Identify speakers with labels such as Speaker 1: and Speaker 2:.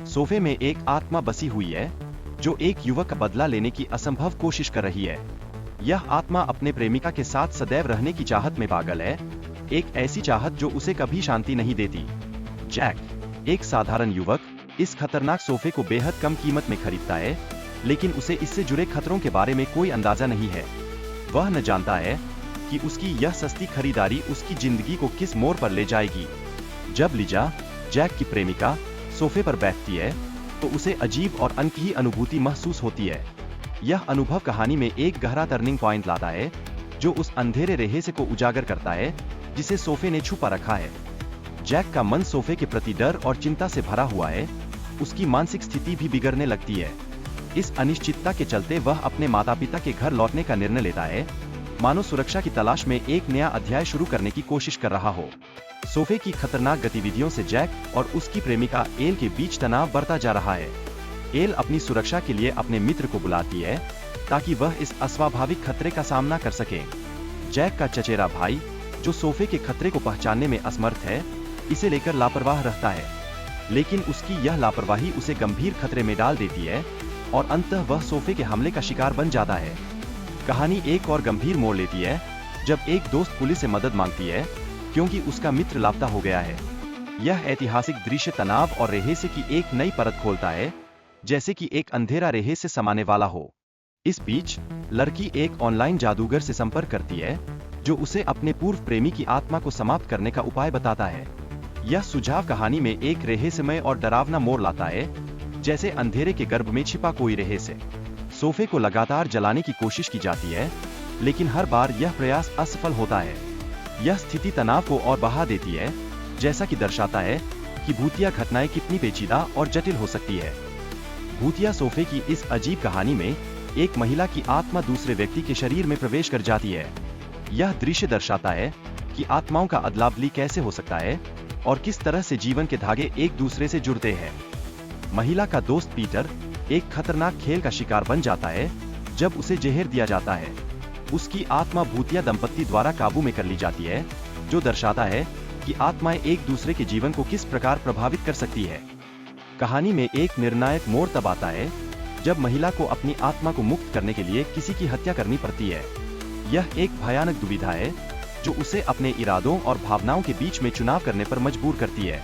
Speaker 1: सोफे में एक आत्मा बसी हुई है जो एक युवक का बदला लेने की असंभव कोशिश कर रही है। यह आत्मा अपने प्रेमिका के साथ सदैव रहने की चाहत में पागल है, एक ऐसी चाहत जो उसे कभी शांति नहीं देती। जैक, एक साधारण युवक, इस खतरनाक सोफे को बेहद कम कीमत में खरीदता है, लेकिन उसे इससे जुड़े खतरों के बारे में कोई अंदाजा नहीं है। वह न जानता है कि उसकी यह सस्ती खरीदारी उसकी जिंदगी को किस मोड़ पर ले जाएगी। जब लिजा, जैक की प्रेमिका, सोफे पर बैठती है तो उसे अजीब और अनकही अनुभूति महसूस होती है। यह अनुभव कहानी में एक गहरा टर्निंग पॉइंट लाता है जो उस अंधेरे रहस्य को उजागर करता है जिसे सोफे ने छुपा रखा है। जैक का मन सोफे के प्रति डर और चिंता से भरा हुआ है, उसकी मानसिक स्थिति भी बिगड़ने लगती है। इस अनिश्चितता के चलते वह अपने माता पिता के घर लौटने का निर्णय लेता है, मानो सुरक्षा की तलाश में एक नया अध्याय शुरू करने की कोशिश कर रहा हो। सोफे की खतरनाक गतिविधियों से जैक और उसकी प्रेमिका एल के बीच तनाव बढ़ता जा रहा है। एल अपनी सुरक्षा के लिए अपने मित्र को बुलाती है ताकि वह इस अस्वाभाविक खतरे का सामना कर सके। जैक का चचेरा भाई, जो सोफे के खतरे को पहचानने में असमर्थ है, इसे लेकर लापरवाह रहता है, लेकिन उसकी यह लापरवाही उसे गंभीर खतरे में डाल देती है और अंततः वह सोफे के हमले का शिकार बन जाता है। कहानी एक और गंभीर मोड़ लेती है जब एक दोस्त पुलिस से मदद मांगती है क्योंकि उसका मित्र लापता हो गया है। यह ऐतिहासिक दृश्य तनाव और रहस्य की एक नई परत खोलता है, जैसे कि एक अंधेरा रहस्य समाने वाला हो। इस बीच लड़की एक ऑनलाइन जादूगर से संपर्क करती है जो उसे अपने पूर्व प्रेमी की आत्मा को समाप्त करने का उपाय बताता है। यह सुझाव कहानी में एक रहस्यमय और डरावना मोड़ लाता है, जैसे अंधेरे के गर्भ में छिपा कोई रहस्य। सोफे को लगातार जलाने की कोशिश की जाती है, लेकिन हर बार यह प्रयास असफल होता है। यह स्थिति तनाव को और बढ़ा देती है, जैसा कि दर्शाता है कि भूतिया घटनाएं कितनी पेचीदा और जटिल हो सकती है। भूतिया सोफे की इस अजीब कहानी में एक महिला की आत्मा दूसरे व्यक्ति के शरीर में प्रवेश कर जाती है। यह दृश्य दर्शाता है कि आत्माओं का अदला बदली कैसे हो सकता है और किस तरह से जीवन के धागे एक दूसरे से जुड़ते हैं। महिला का दोस्त पीटर एक खतरनाक खेल का शिकार बन जाता है जब उसे जहर दिया जाता है। उसकी आत्मा भूतिया दंपत्ति द्वारा काबू में कर ली जाती है, जो दर्शाता है कि आत्माएं एक दूसरे के जीवन को किस प्रकार प्रभावित कर सकती है। कहानी में एक निर्णायक मोड़ तब आता है जब महिला को अपनी आत्मा को मुक्त करने के लिए किसी की हत्या करनी पड़ती है। यह एक भयानक दुविधा है जो उसे अपने इरादों और भावनाओं के बीच में चुनाव करने पर मजबूर करती है।